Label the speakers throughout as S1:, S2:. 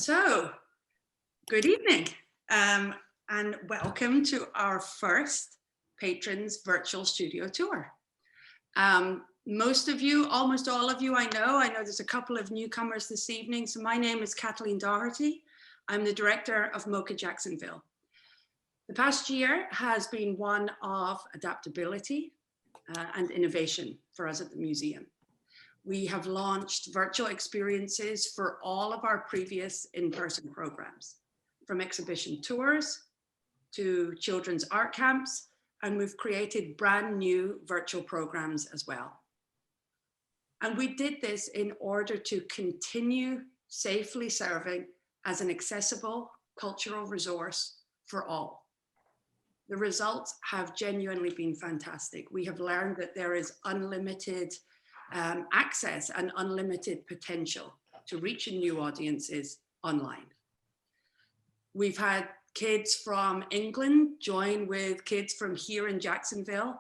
S1: So, good evening and welcome to our first Patrons Virtual Studio Tour. Most of you, almost all of you I know there's a couple of newcomers this evening. So my name is Kathleen Doherty. I'm the director of MOCA Jacksonville. The past year has been one of adaptability and innovation for us at the museum. We have launched virtual experiences for all of our previous in-person programs, from exhibition tours to children's art camps, and we've created brand new virtual programs as well. And we did this in order to continue safely serving as an accessible cultural resource for all. The results have genuinely been fantastic. We have learned that there is unlimited access and unlimited potential to reaching new audiences online. We've had kids from England join with kids from here in Jacksonville,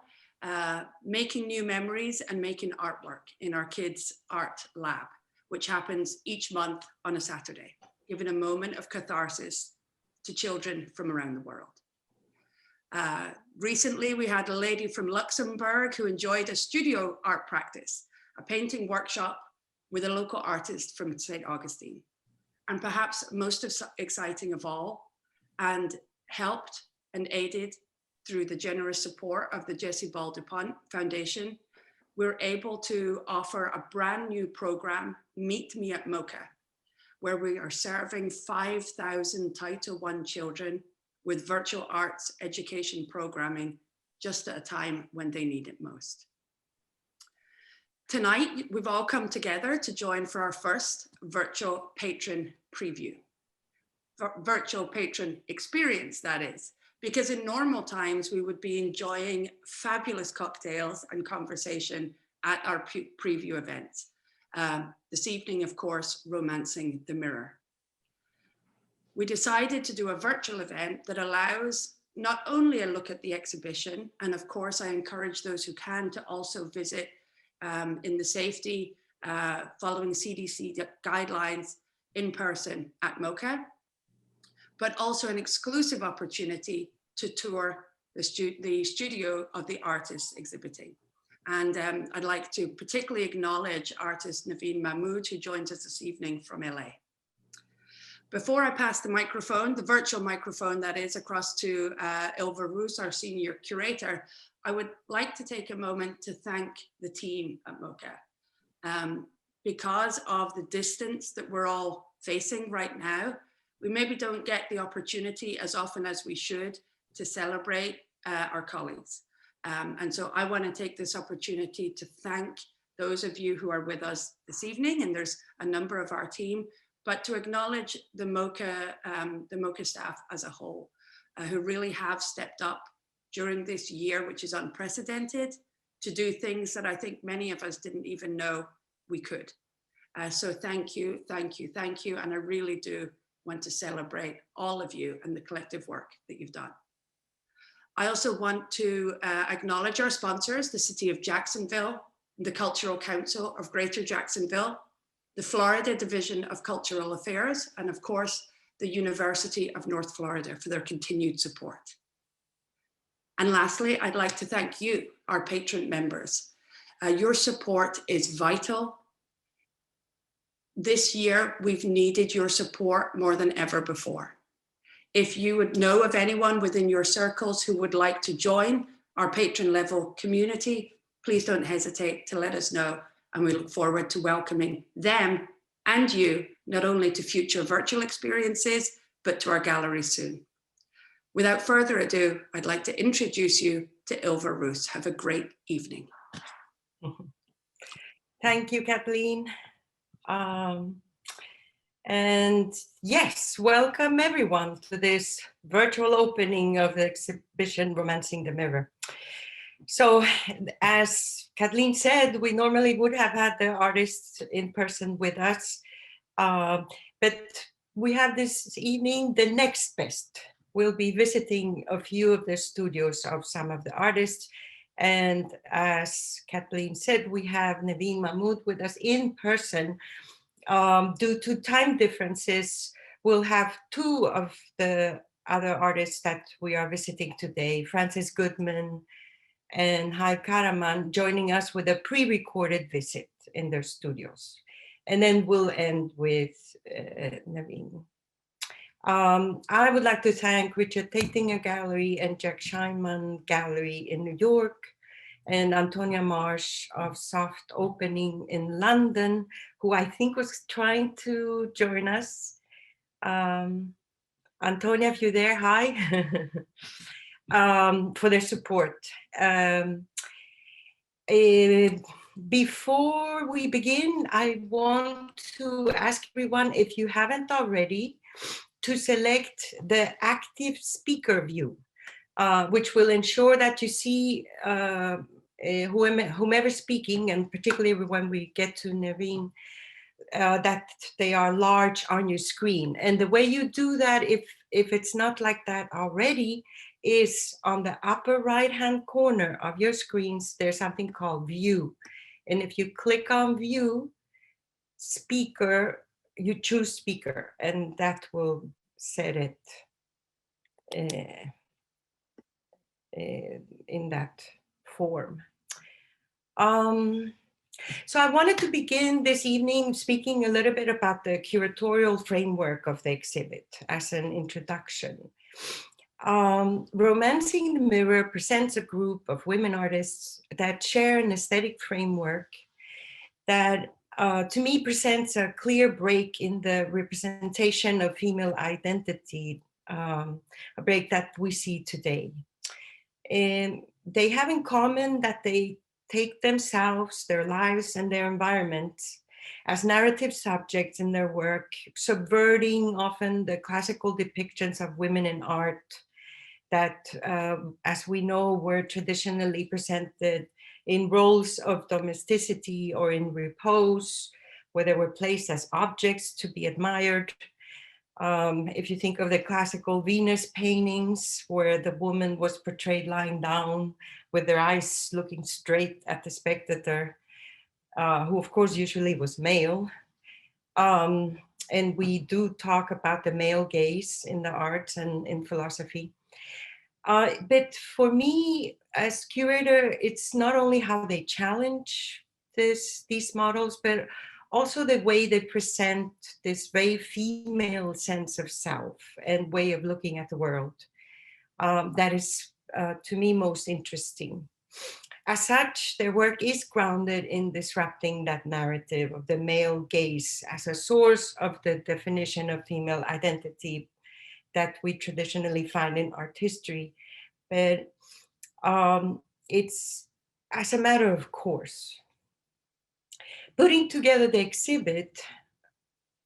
S1: making new memories and making artwork in our kids' art lab, which happens each month on a Saturday, giving a moment of catharsis to children from around the world. Recently, we had a lady from Luxembourg who enjoyed a studio art practice, a painting workshop with a local artist from St. Augustine. And perhaps most exciting of all, and helped and aided through the generous support of the Jessie Ball DuPont Foundation, we're able to offer a brand new program, Meet Me at MOCA, where we are serving 5,000 Title I children with virtual arts education programming just at a time when they need it most. Tonight, we've all come together to join for our first virtual patron preview. Virtual patron experience, that is, because in normal times, we would be enjoying fabulous cocktails and conversation at our preview events. This evening, of course, Romancing the Mirror. We decided to do a virtual event that allows not only a look at the exhibition, and of course, I encourage those who can to also visit in the safety, following CDC guidelines in person at MOCA, but also an exclusive opportunity to tour the studio of the artists exhibiting. And I'd like to particularly acknowledge artist Nevine Mahmoud, who joins us this evening from LA. Before I pass the microphone, the virtual microphone that is, across to Ylva, Rouse, our senior curator, I would like to take a moment to thank the team at MOCA. Because of the distance that we're all facing right now, we maybe don't get the opportunity as often as we should to celebrate our colleagues. And so I want to take this opportunity to thank those of you who are with us this evening, and there's a number of our team, but to acknowledge the MOCA staff as a whole, who really have stepped up during this year, which is unprecedented, to do things that I think many of us didn't even know we could. So thank you, thank you, thank you. And I really do want to celebrate all of you and the collective work that you've done. I also want to acknowledge our sponsors, the City of Jacksonville, the Cultural Council of Greater Jacksonville, the Florida Division of Cultural Affairs, and of course, the University of North Florida for their continued support. And lastly, I'd like to thank you, our patron members. Your support is vital. This year, we've needed your support more than ever before. If you would know of anyone within your circles who would like to join our patron level community, please don't hesitate to let us know. And we look forward to welcoming them and you, not only to future virtual experiences, but to our gallery soon. Without further ado, I'd like to introduce you to Ylva Rouse. Have a great evening.
S2: Thank you, Kathleen. And yes, welcome everyone to this virtual opening of the exhibition Romancing the Mirror. So as Kathleen said, we normally would have had the artists in person with us, but we have this evening the next best. We'll be visiting a few of the studios of some of the artists. And as Kathleen said, we have Nevine Mahmoud with us in person. Due to time differences, we'll have two of the other artists that we are visiting today, Francis Goodman and Hayv Kahraman, joining us with a pre-recorded visit in their studios. And then we'll end with Nevine. I would like to thank Richard Taitinger Gallery and Jack Scheinman Gallery in New York, and Antonia Marsh of Soft Opening in London, who I think was trying to join us. Antonia, if you're there, hi, for their support. Before we begin, I want to ask everyone, if you haven't already, to select the active speaker view, which will ensure that you see whomever speaking, and particularly when we get to Nevine, that they are large on your screen. And the way you do that, if it's not like that already, is on the upper right-hand corner of your screens, there's something called View. And if you click on View, Speaker, you choose Speaker, and that will set it in that form. So I wanted to begin this evening speaking a little bit about the curatorial framework of the exhibit as an introduction. Romancing the Mirror presents a group of women artists that share an aesthetic framework that to me presents a clear break in the representation of female identity, a break that we see today. And they have in common that they take themselves, their lives, and their environment as narrative subjects in their work, subverting often the classical depictions of women in art that, as we know, were traditionally presented in roles of domesticity or in repose, where they were placed as objects to be admired. If you think of the classical Venus paintings, where the woman was portrayed lying down with their eyes looking straight at the spectator, who of course usually was male. And we do talk about the male gaze in the arts and in philosophy. But for me, as curator, it's not only how they challenge these models, but also the way they present this very female sense of self and way of looking at the world. That is, to me, most interesting. As such, their work is grounded in disrupting that narrative of the male gaze as a source of the definition of female identity that we traditionally find in art history. But it's as a matter of course. Putting together the exhibit,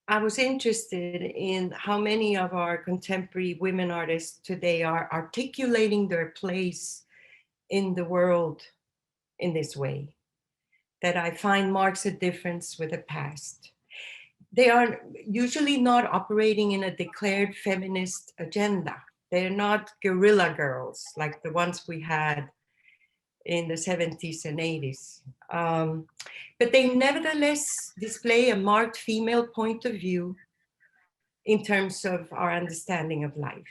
S2: I was interested in how many of our contemporary women artists today are articulating their place in the world in this way, that I find marks a difference with the past. They are usually not operating in a declared feminist agenda. They're not guerrilla girls like the ones we had in the 70s and 80s. But they nevertheless display a marked female point of view in terms of our understanding of life.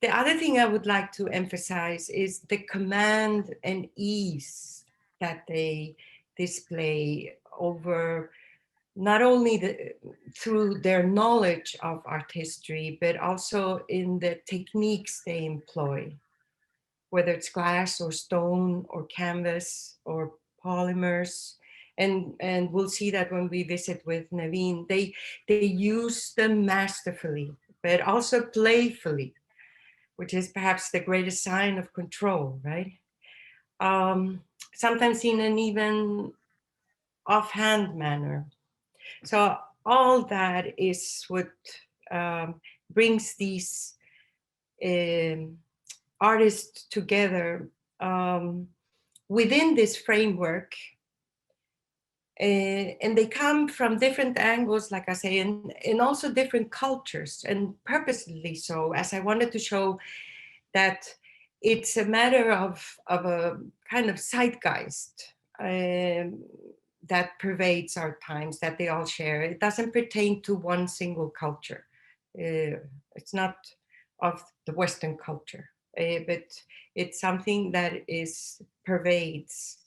S2: The other thing I would like to emphasize is the command and ease that they display over not only through their knowledge of art history, but also in the techniques they employ, whether it's glass or stone or canvas or polymers. And we'll see that when we visit with Nevine, they use them masterfully, but also playfully, which is perhaps the greatest sign of control, right? Sometimes in an even offhand manner. So all that is what brings these artists together within this framework. And they come from different angles, like I say, and also different cultures, and purposely so, as I wanted to show that it's a matter of a kind of zeitgeist. that pervades our times, that they all share. It doesn't pertain to one single culture. It's not of the Western culture, but it's something that is pervades.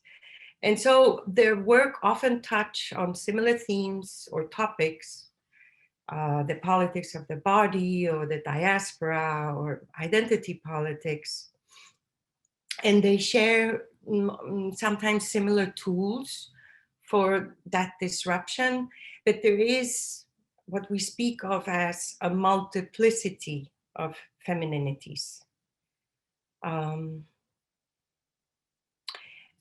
S2: And so their work often touch on similar themes or topics, the politics of the body or the diaspora or identity politics. And they share sometimes similar tools for that disruption, but there is what we speak of as a multiplicity of femininities. And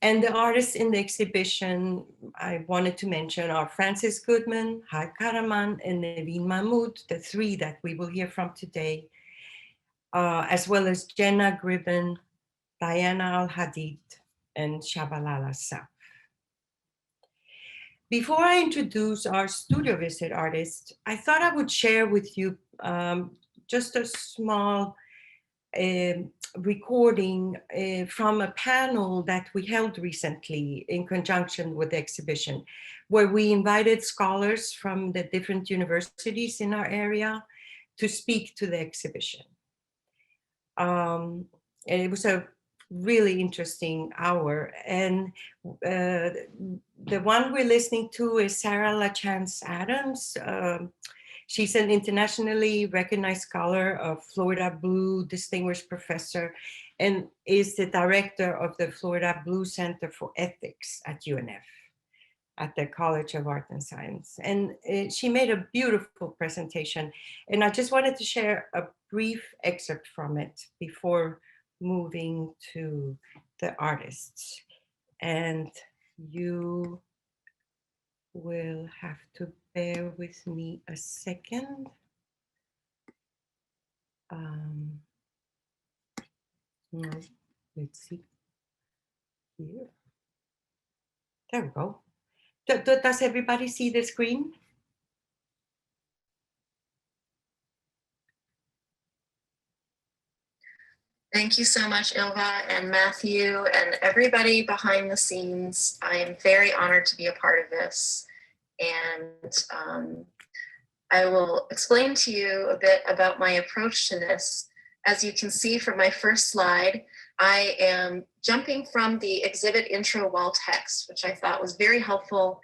S2: the artists in the exhibition I wanted to mention are Frances Goodman, Hayv Kahraman, and Nevine Mahmoud, the three that we will hear from today, as well as Jenna Gribben, Diana Al-Hadid, and Shabalala Saf. Before I introduce our studio visit artist, I thought I would share with you just a small recording from a panel that we held recently in conjunction with the exhibition, where we invited scholars from the different universities in our area to speak to the exhibition. And it was a really interesting hour. And the one we're listening to is Sarah LaChance Adams. She's an internationally recognized scholar of Florida Blue, distinguished professor, and is the director of the Florida Blue Center for Ethics at UNF, at the College of Art and Science. And she made a beautiful presentation. And I just wanted to share a brief excerpt from it before moving to the artists. And you will have to bear with me a second. Let's see here. There we go. Does everybody see the screen?
S3: Thank you so much, Ylva and Matthew and everybody behind the scenes. I am very honored to be a part of this. And I will explain to you a bit about my approach to this. As you can see from my first slide, I am jumping from the exhibit intro wall text, which I thought was very helpful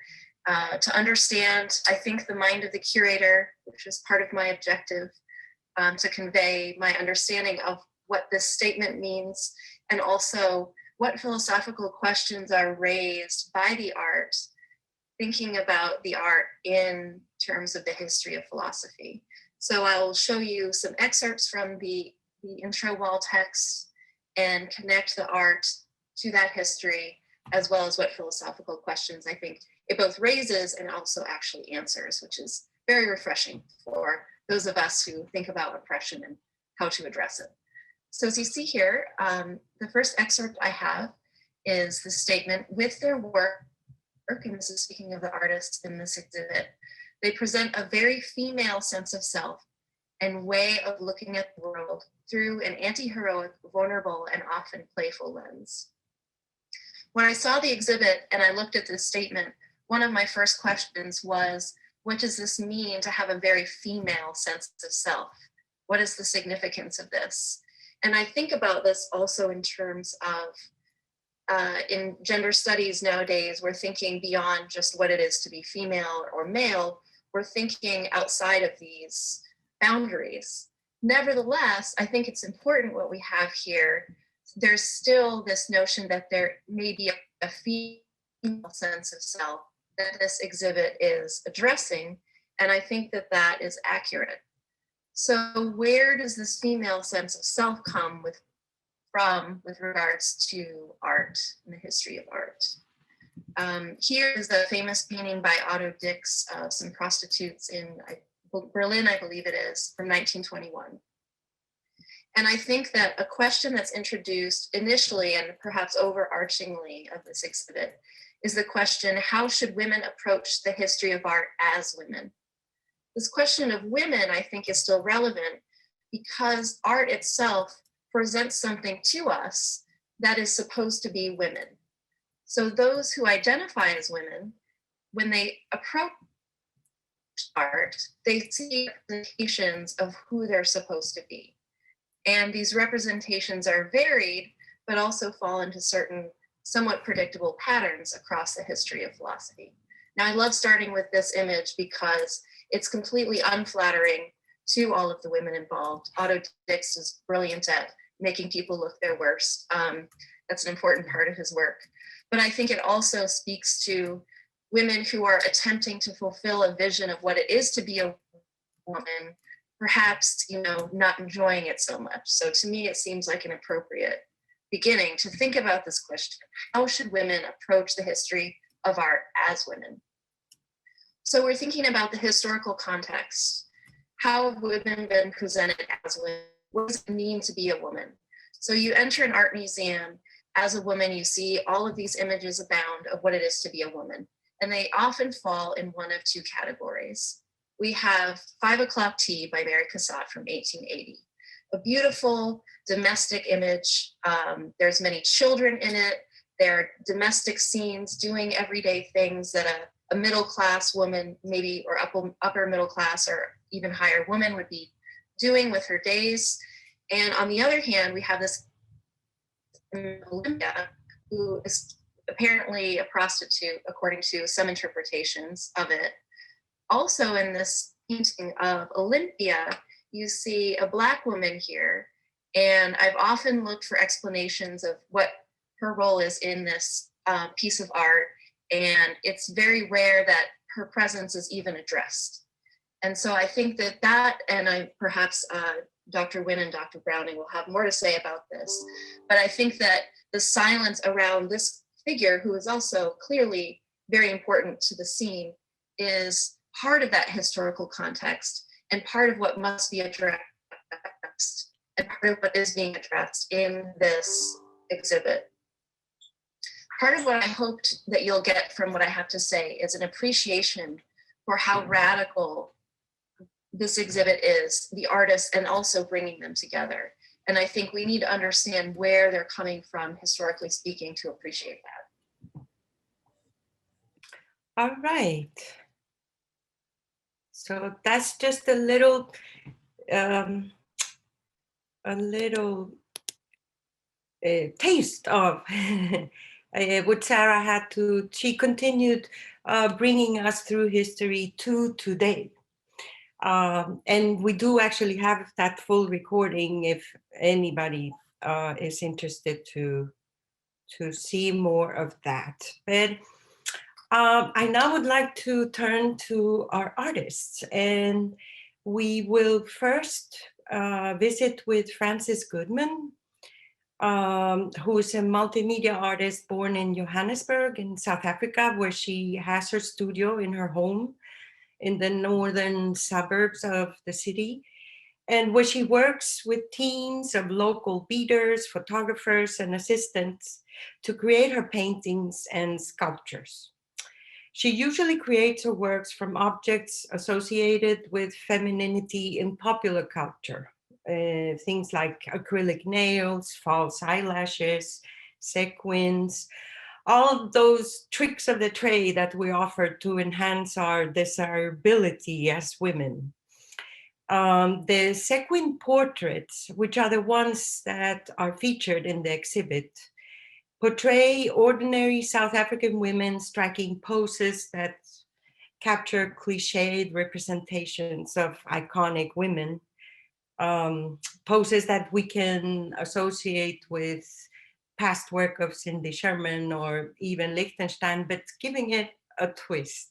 S3: to understand, I think, the mind of the curator, which is part of my objective, to convey my understanding of what this statement means, and also what philosophical questions are raised by the art, thinking about the art in terms of the history of philosophy. So I'll show you some excerpts from the intro wall text and connect the art to that history, as well as what philosophical questions I think it both raises and also actually answers, which is very refreshing for those of us who think about oppression and how to address it. So as you see here, the first excerpt I have is the statement, with their work, and this is speaking of the artists in this exhibit, they present a very female sense of self and way of looking at the world through an anti-heroic, vulnerable, and often playful lens. When I saw the exhibit and I looked at this statement, one of my first questions was, what does this mean to have a very female sense of self? What is the significance of this? And I think about this also in terms of, in gender studies nowadays, we're thinking beyond just what it is to be female or male, we're thinking outside of these boundaries. Nevertheless, I think it's important what we have here. There's still this notion that there may be a female sense of self that this exhibit is addressing, and I think that that is accurate. So where does this female sense of self come from with regards to art and the history of art? Here is a famous painting by Otto Dix of some prostitutes in Berlin, I believe it is, from 1921. And I think that a question that's introduced initially and perhaps overarchingly of this exhibit is the question, how should women approach the history of art as women? This question of women, I think, is still relevant because art itself presents something to us that is supposed to be women. So those who identify as women when they approach art, they see representations of who they're supposed to be. And these representations are varied, but also fall into certain somewhat predictable patterns across the history of philosophy. Now, I love starting with this image because it's completely unflattering to all of the women involved. Otto Dix is brilliant at making people look their worst. That's an important part of his work. But I think it also speaks to women who are attempting to fulfill a vision of what it is to be a woman, perhaps, not enjoying it so much. So to me, it seems like an appropriate beginning to think about this question: how should women approach the history of art as women? So we're thinking about the historical context. How have women been presented as women? What does it mean to be a woman? So you enter an art museum as a woman, you see all of these images abound of what it is to be a woman. And they often fall in one of two categories. We have 5 O'Clock Tea by Mary Cassatt from 1880. A beautiful domestic image. There's many children in it. There are domestic scenes doing everyday things that a middle-class woman, maybe, or upper middle class or even higher woman would be doing with her days. And on the other hand, we have this Olympia, who is apparently a prostitute, according to some interpretations of it. Also in this painting of Olympia, you see a Black woman here, and I've often looked for explanations of what her role is in this piece of art, and it's very rare that her presence is even addressed. And so I think that and perhaps Dr. Wynn and Dr. Browning will have more to say about this, but I think that the silence around this figure, who is also clearly very important to the scene, is part of that historical context and part of what must be addressed and part of what is being addressed in this exhibit. Part of what I hoped that you'll get from what I have to say is an appreciation for how radical this exhibit is, the artists, and also bringing them together. And I think we need to understand where they're coming from, historically speaking, to appreciate that.
S2: All right. So that's just a little taste of what Sarah had to. She continued bringing us through history to today. And we do actually have that full recording if anybody is interested to see more of that. But I now would like to turn to our artists, and we will first visit with Frances Goodman, who is a multimedia artist born in Johannesburg in South Africa, where she has her studio in her home in the northern suburbs of the city, and where she works with teams of local beaters, photographers, and assistants to create her paintings and sculptures. She usually creates her works from objects associated with femininity in popular culture, things like acrylic nails, false eyelashes, sequins, all of those tricks of the trade that we offer to enhance our desirability as women. The sequin portraits, which are the ones that are featured in the exhibit, portray ordinary South African women striking poses that capture cliched representations of iconic women, poses that we can associate with past work of Cindy Sherman or even Lichtenstein, but giving it a twist.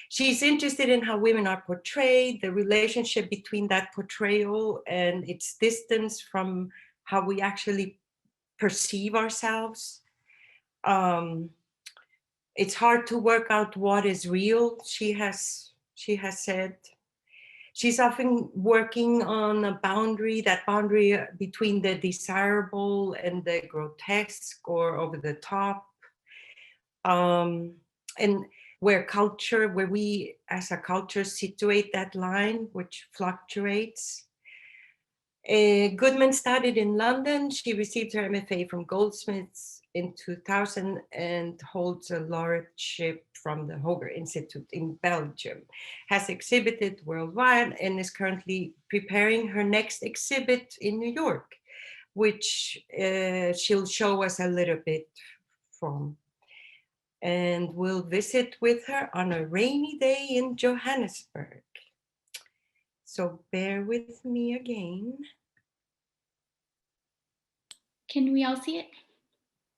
S2: She's interested in how women are portrayed, the relationship between that portrayal and its distance from how we actually perceive ourselves. It's hard to work out what is real, she has said. She's often working on a boundary, that boundary between the desirable and the grotesque or over the top. And where we as a culture situate that line, which fluctuates. Goodman studied in London. She received her MFA from Goldsmiths in 2000 and holds a laureateship from the Hoger Institute in Belgium, has exhibited worldwide and is currently preparing her next exhibit in New York, which she'll show us a little bit from. And we'll visit with her on a rainy day in Johannesburg. So bear with me again.
S4: Can we all see it?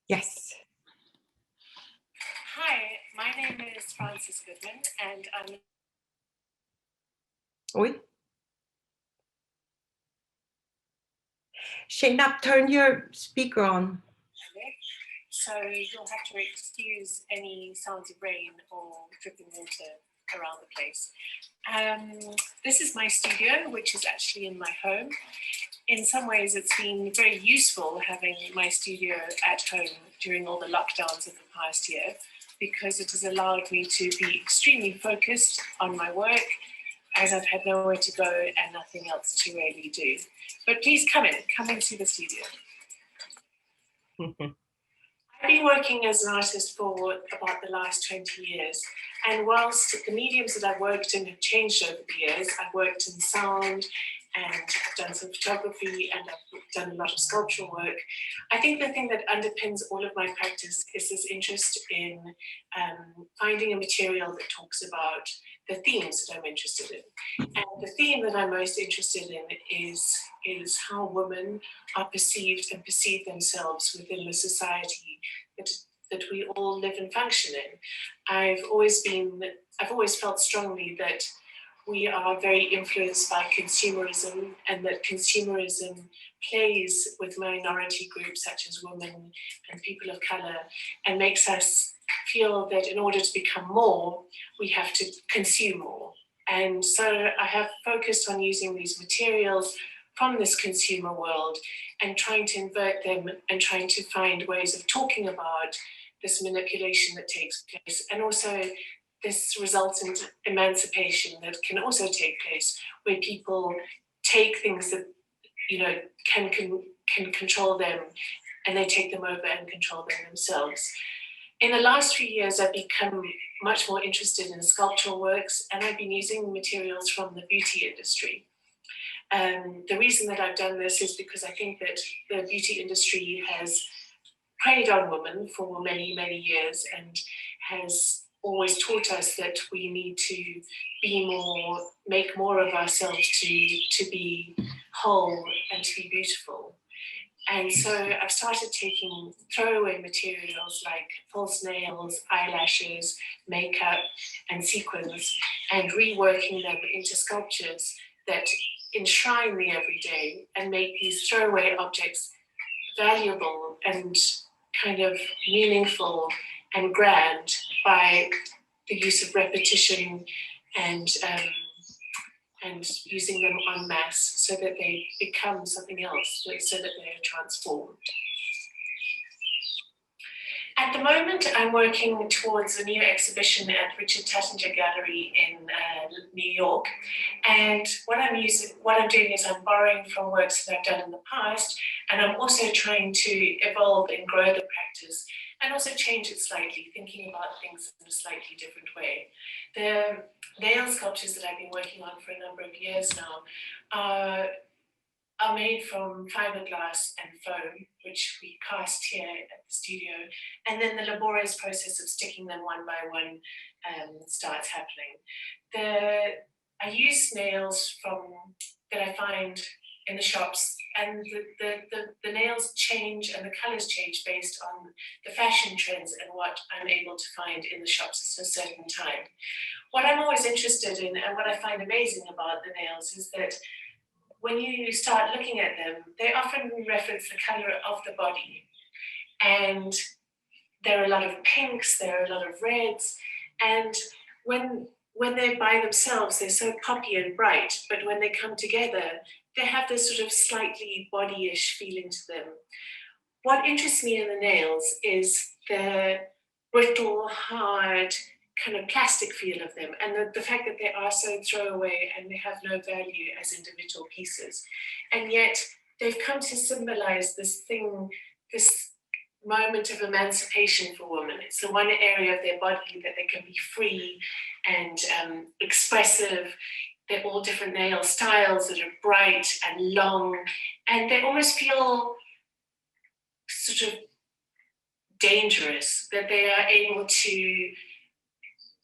S2: Yes.
S5: Hi, my name is Frances Goodman, and I'm...
S2: Oi. Shainab, turn your speaker on.
S5: So you'll have to excuse any sounds of rain or dripping water around the place. This is my studio, which is actually in my home. In some ways, it's been very useful having my studio at home during all the lockdowns of the past year, because it has allowed me to be extremely focused on my work, as I've had nowhere to go and nothing else to really do. But please come and see the studio. I've been working as an artist for about the last 20 years. And whilst the mediums that I've worked in have changed over the years, I've worked in sound and I've done some photography and I've done a lot of sculptural work. I think the thing that underpins all of my practice is this interest in finding a material that talks about the themes that I'm interested in. And the theme that I'm most interested in is how women are perceived and perceive themselves within the society that we all live and function in. I've always felt strongly that we are very influenced by consumerism, and that consumerism plays with minority groups such as women and people of color, and makes us feel that in order to become more, we have to consume more. And so I have focused on using these materials from this consumer world and trying to invert them and trying to find ways of talking about this manipulation that takes place, and also this resultant emancipation that can also take place, where people take things that can control them, and they take them over and control them themselves. In the last few years, I've become much more interested in sculptural works, and I've been using materials from the beauty industry. The reason that I've done this is because I think that the beauty industry has preyed on women for many, many years and has always taught us that we need to be more, make more of ourselves to be whole and to be beautiful. And so I've started taking throwaway materials like false nails, eyelashes, makeup, and sequins, and reworking them into sculptures that enshrine the everyday and make these throwaway objects valuable and kind of meaningful and grand by the use of repetition and using them en masse so that they become something else, so that they're transformed. At the moment, I'm working towards a new exhibition at Richard Tattinger Gallery in New York. And what I'm doing is I'm borrowing from works that I've done in the past, and I'm also trying to evolve and grow the practice and also change it slightly, thinking about things in a slightly different way. The nail sculptures that I've been working on for a number of years now are made from fiberglass and foam, which we cast here at the studio, and then the laborious process of sticking them one by one starts happening. I use nails that I find in the shops, and the nails change and the colors change based on the fashion trends and what I'm able to find in the shops at a certain time. What I'm always interested in and what I find amazing about the nails is that when you start looking at them, they often reference the color of the body. And there are a lot of pinks, there are a lot of reds. And when they're by themselves, they're so poppy and bright, but when they come together, they have this sort of slightly body-ish feeling to them. What interests me in the nails is the brittle, hard, kind of plastic feel of them, and the fact that they are so throwaway and they have no value as individual pieces. And yet they've come to symbolize this thing, this moment of emancipation for women. It's the one area of their body that they can be free and expressive. They're all different nail styles that are bright and long, and they almost feel sort of dangerous, that they are able to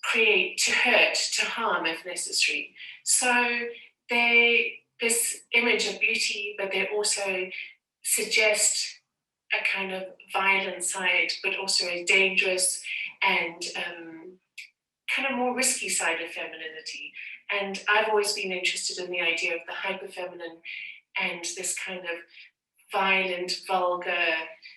S5: create, to hurt, to harm if necessary. So this image of beauty, but they also suggest a kind of violent side, but also a dangerous and kind of more risky side of femininity. And I've always been interested in the idea of the hyperfeminine and this kind of violent, vulgar,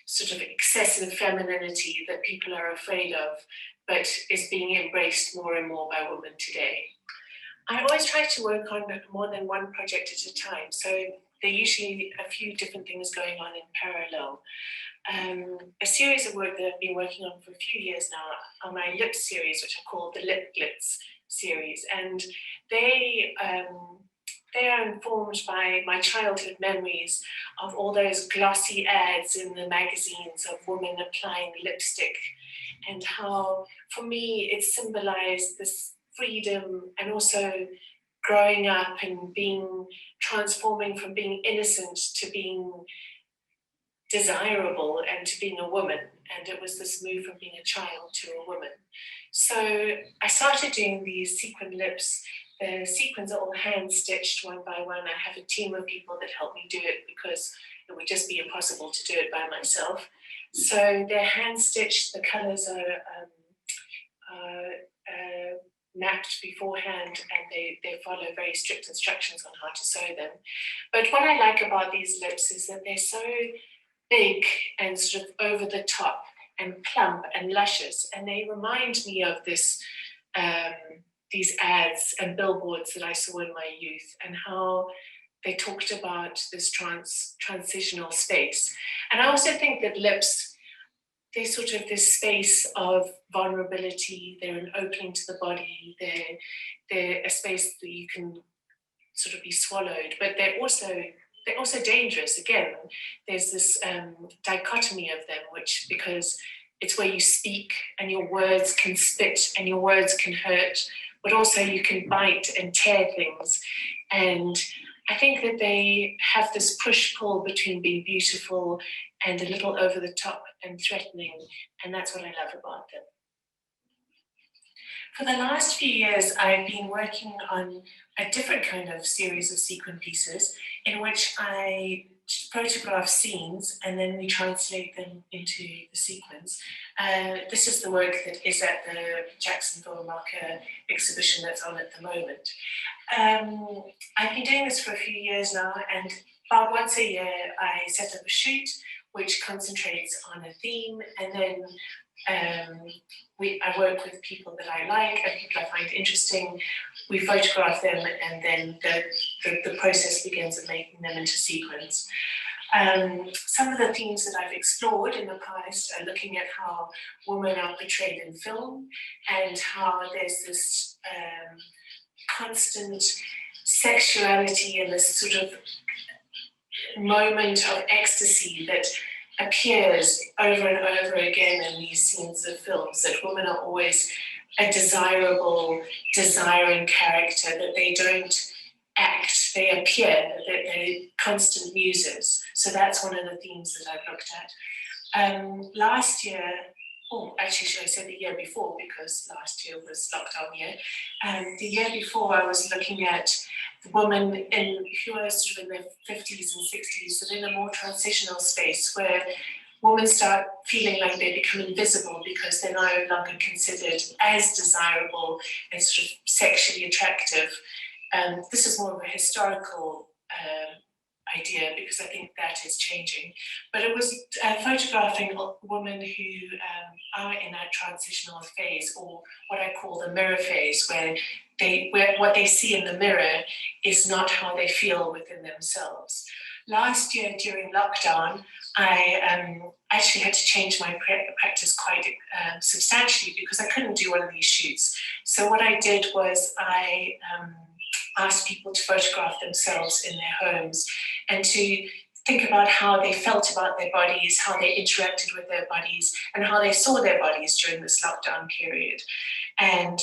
S5: sort of excessive femininity that people are afraid of, but is being embraced more and more by women today. I always try to work on more than one project at a time. So there are usually a few different things going on in parallel. A series of work that I've been working on for a few years now are my lip series, which I call the Lip Glitz series. And they are informed by my childhood memories of all those glossy ads in the magazines of women applying lipstick, and how, for me, it symbolized this freedom and also growing up and transforming from being innocent to being desirable and to being a woman. And it was this move from being a child to a woman. So I started doing these sequin lips. The sequins are all hand stitched one by one. I have a team of people that help me do it because it would just be impossible to do it by myself. So they're hand stitched. The colors are mapped beforehand, and they follow very strict instructions on how to sew them. But what I like about these lips is that they're so big and sort of over the top and plump and luscious, and they remind me of this these ads and billboards that I saw in my youth, and how they talked about this transitional space. And I also think that lips, they're sort of this space of vulnerability. They're an opening to the body. They're a space that you can sort of be swallowed, but they're also dangerous. Again, there's this dichotomy of them, which, because it's where you speak and your words can spit and your words can hurt, but also you can bite and tear things. And I think that they have this push-pull between being beautiful and a little over the top and threatening, and that's what I love about them. For the last few years, I've been working on a different kind of series of sequin pieces in which I photograph scenes and then we translate them into the sequins. This is the work that is at the Jacksonville MOCA exhibition that's on at the moment. I've been doing this for a few years now, and about once a year I set up a shoot which concentrates on a theme, and then I work with people that I like and people I find interesting. We photograph them, and then the process begins of making them into sequins. Some of the themes that I've explored in the past are looking at how women are portrayed in film, and how there's this constant sexuality and this sort of moment of ecstasy that appears over and over again in these scenes of films, that women are always a desirable, desiring character, that they don't act, they appear, that they're constant muses. So that's one of the themes that I've looked at. Last year, actually should I say the year before, because last year was lockdown year. The year before I was looking at the women who are sort of in their 50s and 60s, so in a more transitional space where women start feeling like they become invisible because they're no longer considered as desirable and sort of sexually attractive. This is more of a historical idea, because I think that is changing. But it was photographing women who are in that transitional phase, or what I call the mirror phase, where what they see in the mirror is not how they feel within themselves. Last year during lockdown, I actually had to change my practice quite substantially, because I couldn't do one of these shoots. So what I did was I asked people to photograph themselves in their homes and to think about how they felt about their bodies, how they interacted with their bodies, and how they saw their bodies during this lockdown period. And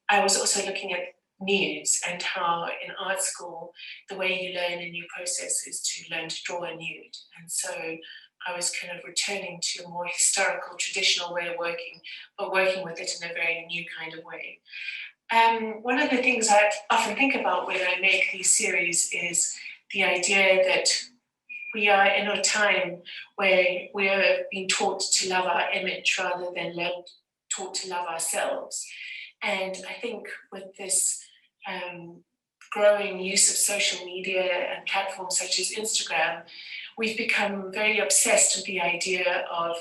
S5: I was also looking at nudes and how in art school, the way you learn a new process is to learn to draw a nude. And so I was kind of returning to a more historical, traditional way of working, but working with it in a very new kind of way. One of the things I often think about when I make these series is the idea that we are in a time where we are being taught to love our image rather than taught to love ourselves. And I think with this growing use of social media and platforms such as Instagram, we've become very obsessed with the idea of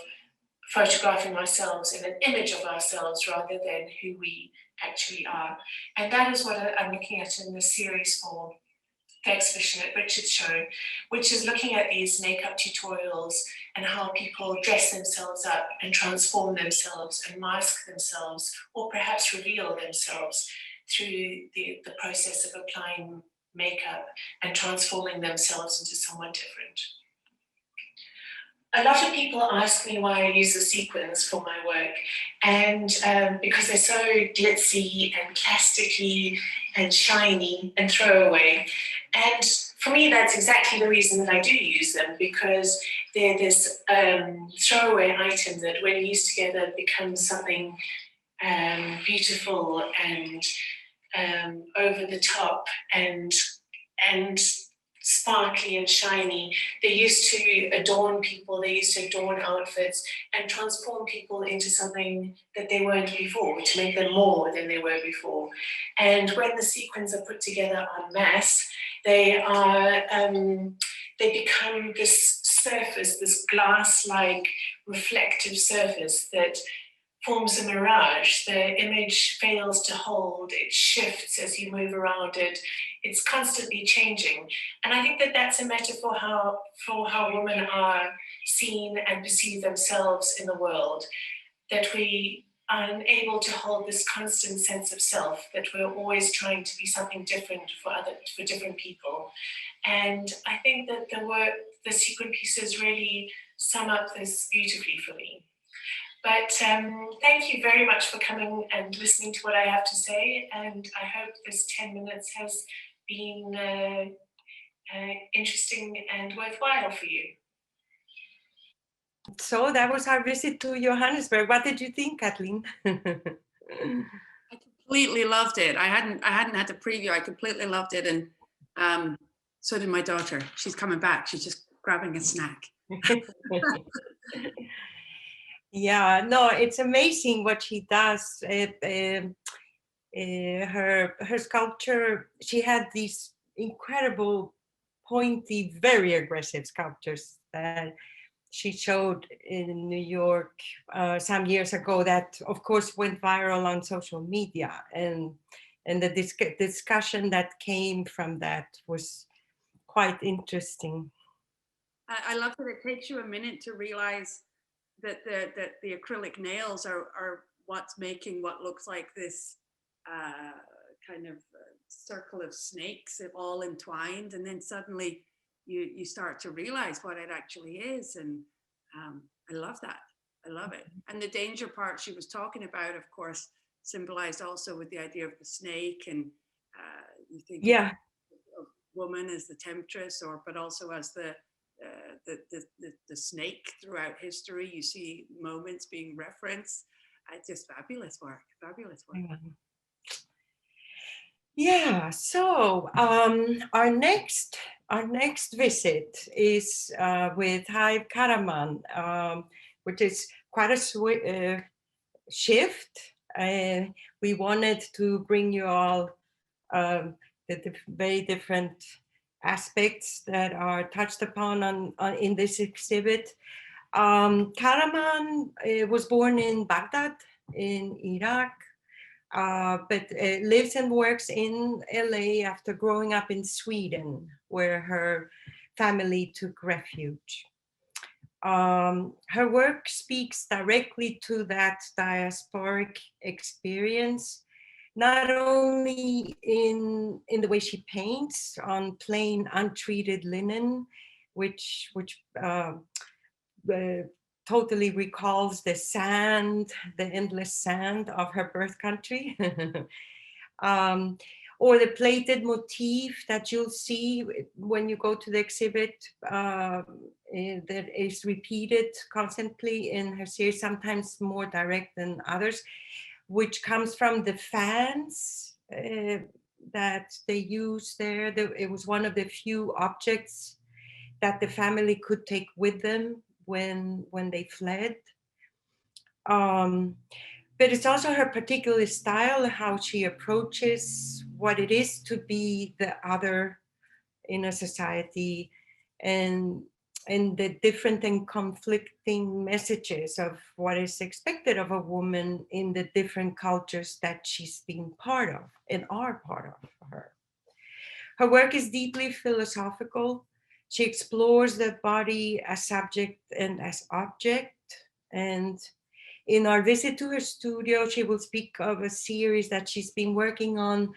S5: photographing ourselves in an image of ourselves rather than who we actually are. And that is what I'm looking at in this series for the exhibition at Richard's show, which is looking at these makeup tutorials and how people dress themselves up and transform themselves and mask themselves, or perhaps reveal themselves through the process of applying makeup and transforming themselves into someone different. A lot of people ask me why I use the sequins for my work, and because they're so glitzy and plasticky and shiny and throwaway. And for me, that's exactly the reason that I do use them, because they're this throwaway item that when used together becomes something beautiful and over the top and sparkly and shiny. They used to adorn people, they used to adorn outfits and transform people into something that they weren't before, to make them more than they were before. And when the sequins are put together en masse, they become this surface, this glass-like reflective surface that forms a mirage. The image fails to hold, it shifts as you move around it. It's constantly changing. And I think that that's a metaphor for how women are seen and perceive themselves in the world, that we are unable to hold this constant sense of self, that we're always trying to be something different for different people. And I think that the sequin pieces really sum up this beautifully for me. But thank you very much for coming and listening to what I have to say. And I hope this 10 minutes has been interesting and worthwhile for you.
S2: So that was our visit to Johannesburg. What did you think, Kathleen?
S1: I completely loved it. I hadn't had the preview. I completely loved it. And so did my daughter. She's coming back. She's just grabbing a snack.
S2: Yeah, no, it's amazing what she does. Her sculpture, she had these incredible, pointy, very aggressive sculptures that she showed in New York some years ago that, of course, went viral on social media. And the discussion that came from that was quite interesting.
S1: I love that it takes you a minute to realize that the acrylic nails are what's making what looks like this kind of circle of snakes all entwined, and then suddenly you start to realize what it actually is. And I love that. I love it. And the danger part she was talking about, of course, symbolized also with the idea of the snake, and you think of woman as the temptress, but also as the snake throughout history. You see moments being referenced. Just fabulous work.
S2: Yeah, so our next visit is with Hayv Kahraman, which is quite a shift. We wanted to bring you all the very different aspects that are touched upon in this exhibit. Kahraman was born in Baghdad in Iraq, but lives and works in LA after growing up in Sweden, where her family took refuge. Her work speaks directly to that diasporic experience, not only in the way she paints on plain, untreated linen, which totally recalls the sand, the endless sand of her birth country. Or the plated motif that you'll see when you go to the exhibit that is repeated constantly in her series, sometimes more direct than others, which comes from the fans that they use there. It was one of the few objects that the family could take with them when they fled. But it's also her particular style, how she approaches what it is to be the other in a society, and the different and conflicting messages of what is expected of a woman in the different cultures that she's been part of and are part of her. Her work is deeply philosophical. She explores the body as subject and as object. And in our visit to her studio, she will speak of a series that she's been working on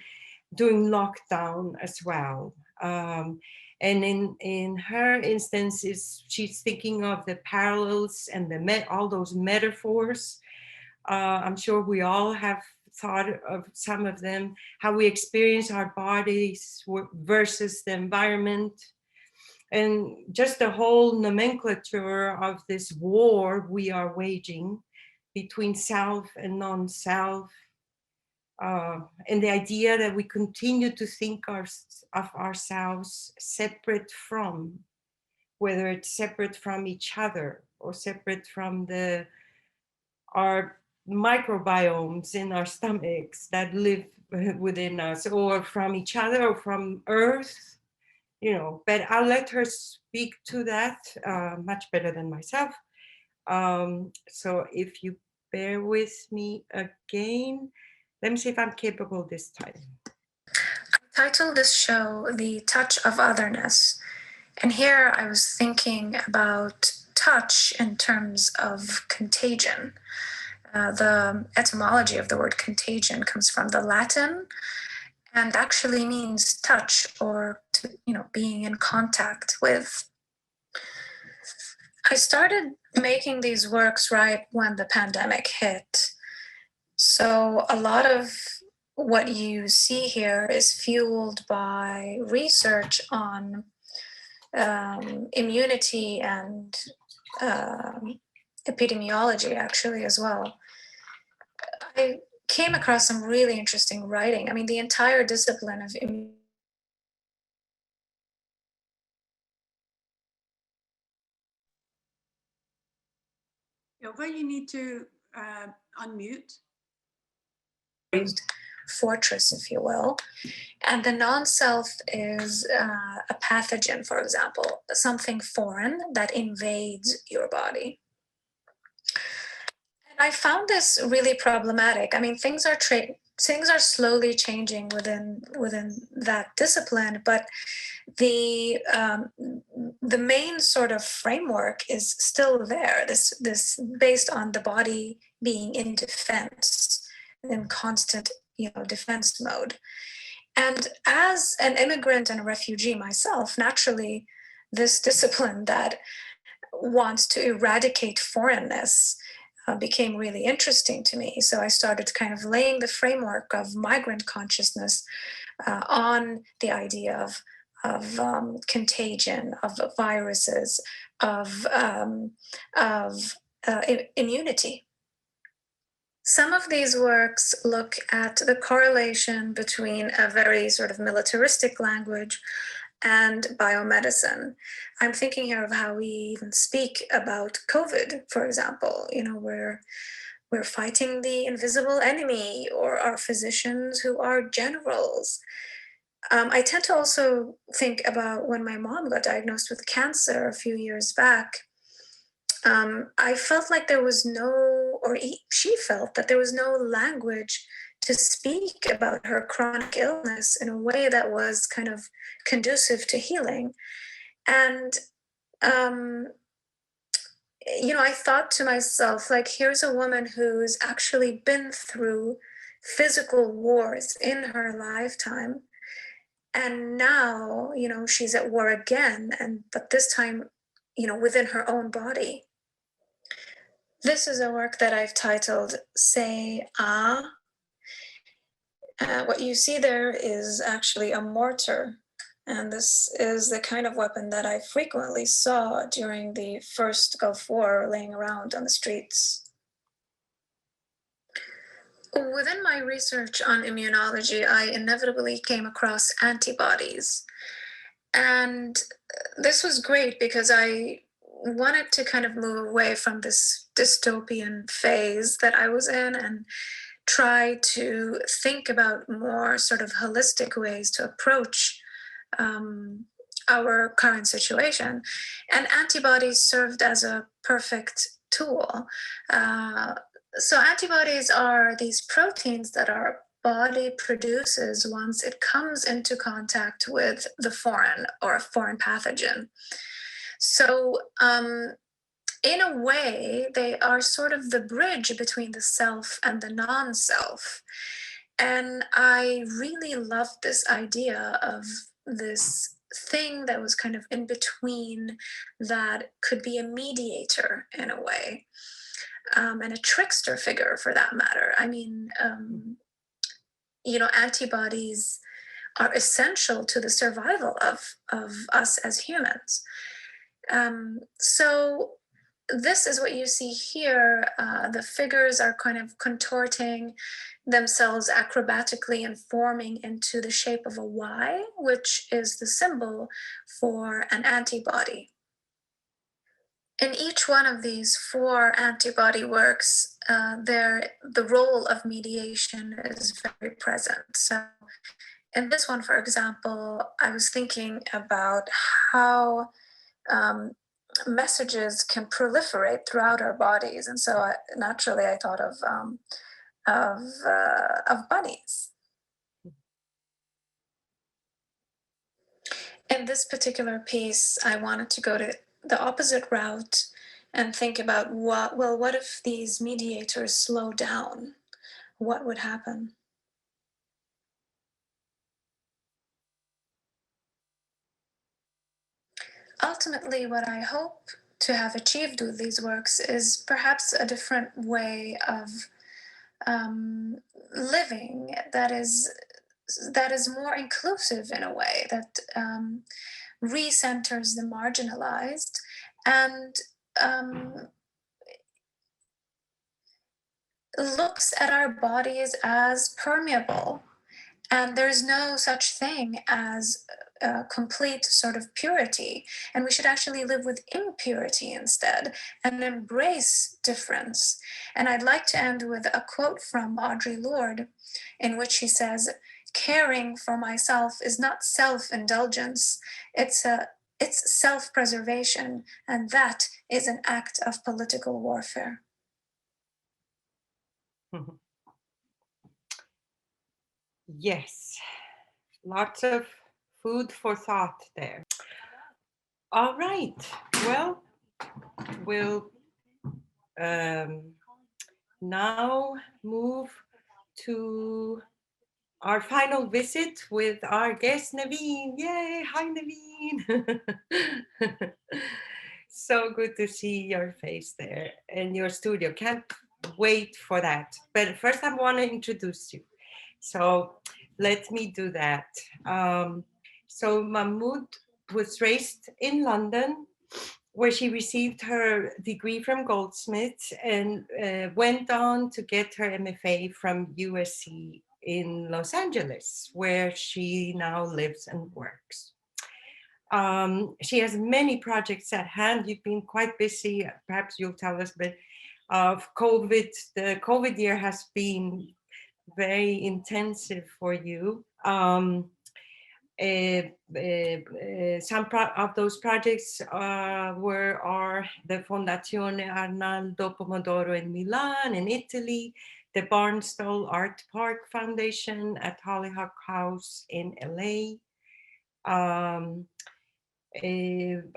S2: during lockdown as well. And in her instance, she's thinking of the parallels and all those metaphors. I'm sure we all have thought of some of them, how we experience our bodies versus the environment. And just the whole nomenclature of this war we are waging between self and non-self, and the idea that we continue to think of ourselves separate from, whether it's separate from each other or separate from our microbiomes in our stomachs that live within us, or from each other, or from Earth, but I'll let her speak to that much better than myself. So if you bear with me again, let me see if I'm capable this time.
S6: I titled this show The Touch of Otherness. And here I was thinking about touch in terms of contagion. The etymology of the word contagion comes from the Latin and actually means touch, or being in contact with. I started making these works right when the pandemic hit. So a lot of what you see here is fueled by research on immunity and epidemiology, actually, as well. I came across some really interesting writing. I mean, the entire discipline of
S1: Ylva, you need to unmute.
S6: Fortress, if you will. And the non-self is a pathogen, for example, something foreign that invades your body. And I found this really problematic. I mean, things are slowly changing within that discipline, but the main sort of framework is still there. This based on the body being in defense, in constant defense mode. And as an immigrant and a refugee myself, naturally, this discipline that wants to eradicate foreignness became really interesting to me. So I started kind of laying the framework of migrant consciousness on the idea of contagion, of viruses, of immunity. Some of these works look at the correlation between a very sort of militaristic language and biomedicine. I'm thinking here of how we even speak about COVID, for example. We're fighting the invisible enemy, or our physicians who are generals. I tend to also think about when my mom got diagnosed with cancer a few years back. I felt like there was she felt that there was no language to speak about her chronic illness in a way that was kind of conducive to healing. And, I thought to myself, like, here's a woman who's actually been through physical wars in her lifetime. And now, she's at war again, but this time, within her own body. This is a work that I've titled Say Ah. What you see there is actually a mortar. And this is the kind of weapon that I frequently saw during the first Gulf War laying around on the streets. Within my research on immunology, I inevitably came across antibodies. And this was great because I wanted to kind of move away from this dystopian phase that I was in and try to think about more sort of holistic ways to approach our current situation. And antibodies served as a perfect tool. So antibodies are these proteins that our body produces once it comes into contact with the foreign or a foreign pathogen. So in a way, they are sort of the bridge between the self and the non-self. And I really loved this idea of this thing that was kind of in between, that could be a mediator in a way, and a trickster figure for that matter. I mean, antibodies are essential to the survival of us as humans. So this is what you see here. The figures are kind of contorting themselves acrobatically and forming into the shape of a Y, which is the symbol for an antibody. In each one of these 4 antibody works, the role of mediation is very present. So in this one, for example, I was thinking about how messages can proliferate throughout our bodies, and so naturally I thought of bunnies. In this particular piece, I wanted to go to the opposite route and think about what if these mediators slow down? What would happen? Ultimately, what I hope to have achieved with these works is perhaps a different way of living that is more inclusive in a way, that recenters the marginalized and looks at our bodies as permeable. And there's no such thing as a complete sort of purity. And we should actually live with impurity instead and embrace difference. And I'd like to end with a quote from Audre Lorde, in which she says, "Caring for myself is not self-indulgence, it's self-preservation, and that is an act of political warfare."
S2: Yes, lots of food for thought there. All right, well, we'll now move to our final visit with our guest, Nevine. Yay, hi, Nevine. So good to see your face there in your studio. Can't wait for that. But first I want to introduce you. So let me do that. So Mahmoud was raised in London, where she received her degree from Goldsmiths and went on to get her MFA from USC in Los Angeles, where she now lives and works. She has many projects at hand. You've been quite busy. Perhaps you'll tell us, but of COVID, the COVID year has been very intensive for you. Some of those projects are the Fondazione Arnaldo Pomodoro in Milan, in Italy, the Barnstall Art Park Foundation at Hollyhock House in LA.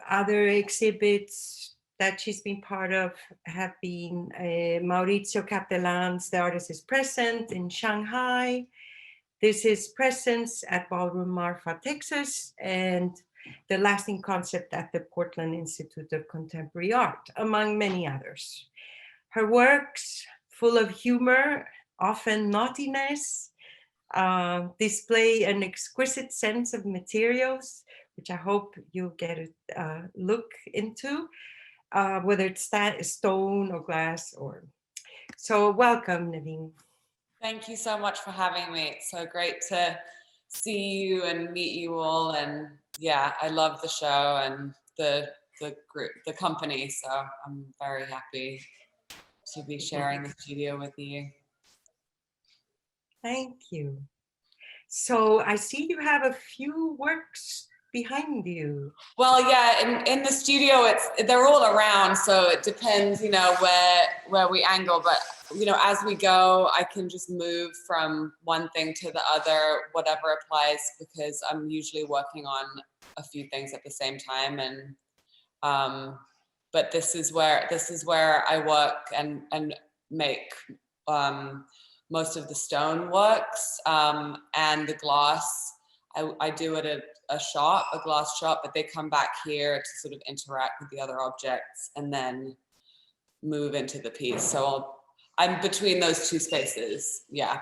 S2: Other exhibits that she's been part of have been Maurizio Cattelan's The Artist is Present in Shanghai, This is Presence at Ballroom Marfa, Texas, and The Lasting Concept at the Portland Institute of Contemporary Art, among many others. Her works, full of humor, often naughtiness, display an exquisite sense of materials, which I hope you'll get a look into, whether it's stone or glass. So welcome, Nevine.
S7: Thank you so much for having me. It's so great to see you and meet you all. And yeah, I love the show and the group, the company. So I'm very happy to be sharing the studio with you.
S2: Thank you. So I see you have a few works behind you.
S7: Well, yeah, in the studio, they're all around, so it depends, you know, where we angle. But you know, as we go, I can just move from one thing to the other, whatever applies, because I'm usually working on a few things at the same time. And but this is where I work and make most of the stone works, and the glass. I do it at a glass shop, but they come back here to sort of interact with the other objects and then move into the piece. So I'm between those two spaces. Yeah.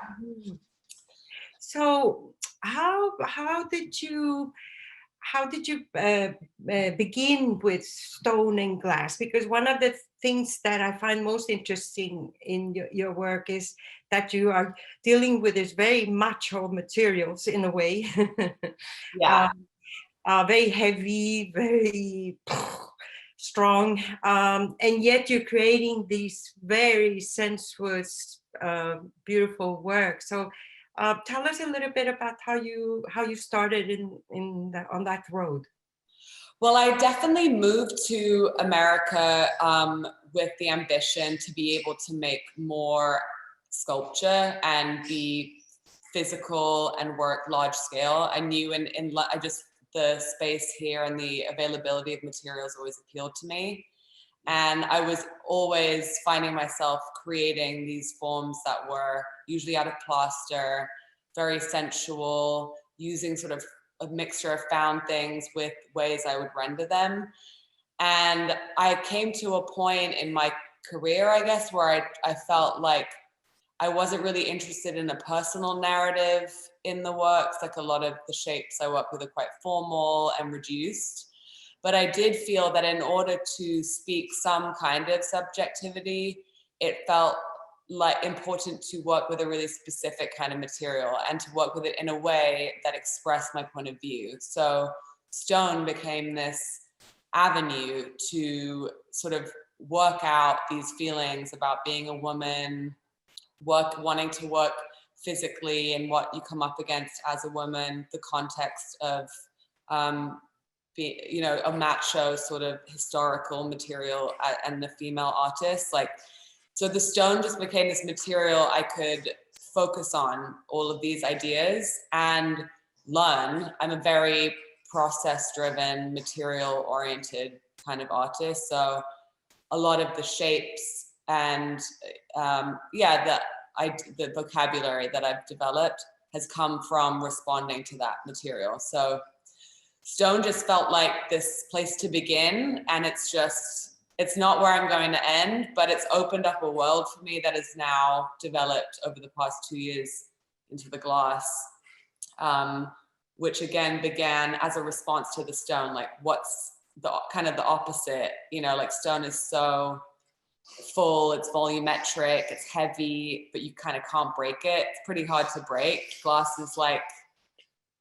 S2: So how did you begin with stone and glass? Because one of the things that I find most interesting in your work is that you are dealing with this very macho materials in a way.
S7: Yeah.
S2: Very heavy, very strong, and yet you're creating these very sensuous, beautiful work. So tell us a little bit about how you started on that road.
S7: Well, I definitely moved to America with the ambition to be able to make more sculpture and be physical and work large scale. I knew the space here and the availability of materials always appealed to me. And I was always finding myself creating these forms that were usually out of plaster, very sensual, using sort of a mixture of found things with ways I would render them. And I came to a point in my career, I guess, where I felt like I wasn't really interested in a personal narrative in the works. Like a lot of the shapes I work with are quite formal and reduced. But I did feel that in order to speak some kind of subjectivity, it felt like important to work with a really specific kind of material and to work with it in a way that expressed my point of view. So stone became this avenue to sort of work out these feelings about being a woman, wanting to work physically and what you come up against as a woman, the context of you know, a macho sort of historical material and the female artist. Like, so the stone just became this material I could focus on all of these ideas and learn. I'm a very process-driven, material-oriented kind of artist. So a lot of the shapes and the vocabulary that I've developed has come from responding to that material. So stone just felt like this place to begin, and it's not where I'm going to end, but it's opened up a world for me that has now developed over the past 2 years into the glass, which again began as a response to the stone. Like, what's the kind of the opposite? You know, like stone is so full, it's volumetric, it's heavy, but you kind of can't break it. It's pretty hard to break. Glass is like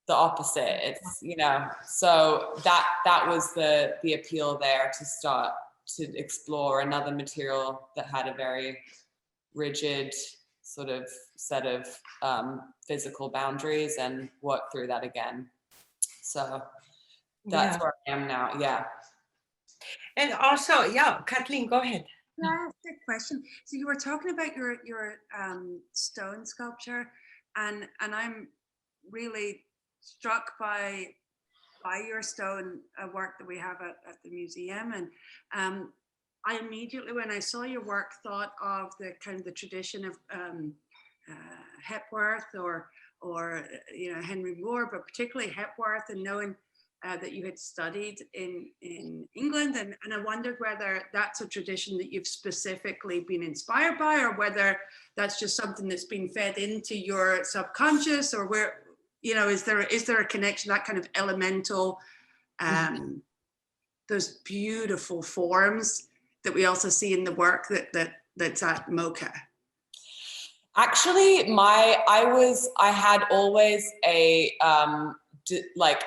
S7: the opposite. It's, you know, so that was the appeal there, to start to explore another material that had a very rigid sort of set of physical boundaries and work through that again. So that's where I am now. Yeah.
S2: And also, yeah, Kathleen, go ahead.
S1: Can I ask a question? So you were talking about your stone sculpture, and I'm really struck by your stone work that we have at the museum. And I immediately, when I saw your work, thought of the kind of the tradition of Hepworth or Henry Moore, but particularly Hepworth, and knowing that you had studied in England, and I wondered whether that's a tradition that you've specifically been inspired by, or whether that's just something that's been fed into your subconscious, or where, is there a connection, that kind of elemental, those beautiful forms that we also see in the work that's at MOCA?
S7: Actually, I had always a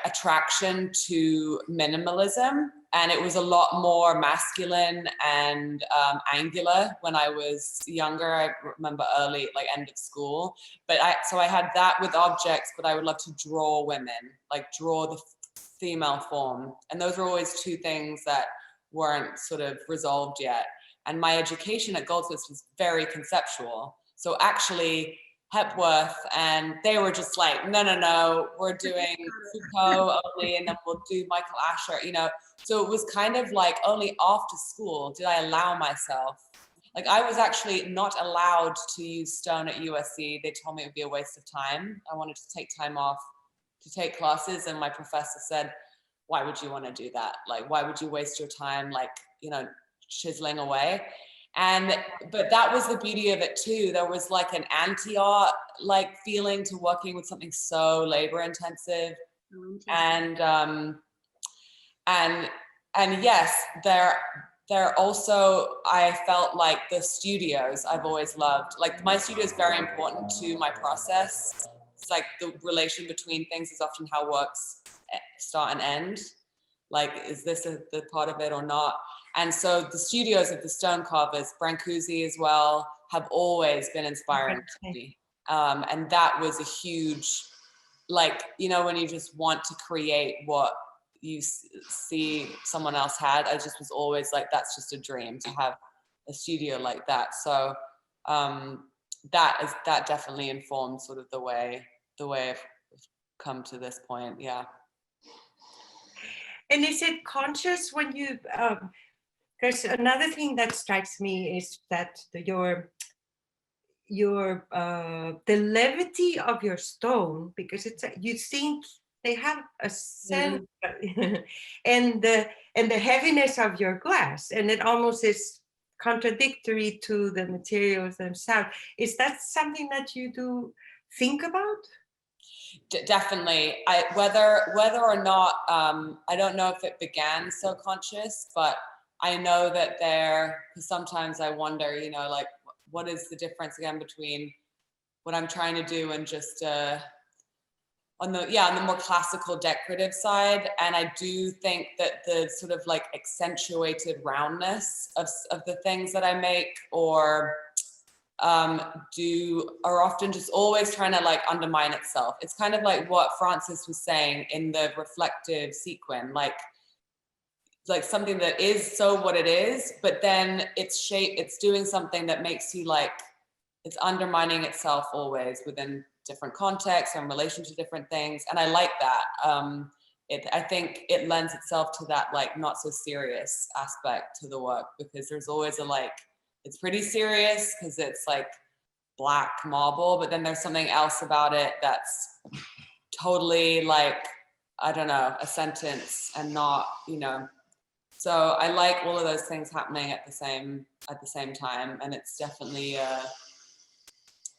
S7: attraction to minimalism, and it was a lot more masculine and angular when I was younger. I remember early, end of school. But I had that with objects, but I would love to draw women, draw the female form. And those were always two things that weren't sort of resolved yet. And my education at Goldsmiths was very conceptual. So actually, Hepworth, and they were just like, no, we're doing Foucault only, and then we'll do Michael Asher, So it was kind of only after school did I allow myself. I was actually not allowed to use stone at USC. They told me it would be a waste of time. I wanted to take time off to take classes, and my professor said, why would you want to do that? Why would you waste your time, chiseling away? But that was the beauty of it too. There was an anti-art feeling to working with something so labor intensive. And yes, there also, I felt the studios I've always loved. My studio is very important to my process. It's the relation between things is often how works start and end. Is this the part of it or not? And so the studios of the stone carvers, Brancusi as well, have always been inspiring to me. And that was a huge, when you just want to create what you see someone else had, I just was always that's just a dream to have a studio like that. So that definitely informed sort of the way I've come to this point, yeah.
S2: And is it conscious when you, because another thing that strikes me is that the levity of your stone, because you think they have a sense, and the heaviness of your glass, and it almost is contradictory to the materials themselves. Is that something that you do think about?
S7: Definitely. Whether or not, I don't know if it began so conscious, but I know that because sometimes I wonder, what is the difference again between what I'm trying to do and just on the more classical decorative side. And I do think that the sort of accentuated roundness of the things that I make or are often just always trying to undermine itself. It's kind of what Francis was saying in the reflective sequin, something that is so what it is, but then it's doing something that makes you it's undermining itself always within different contexts and relation to different things. And I like that. I think it lends itself to that not so serious aspect to the work, because there's always it's pretty serious because it's black marble, but then there's something else about it that's totally I don't know, a sentence and not, So I like all of those things happening at the same time, and it's definitely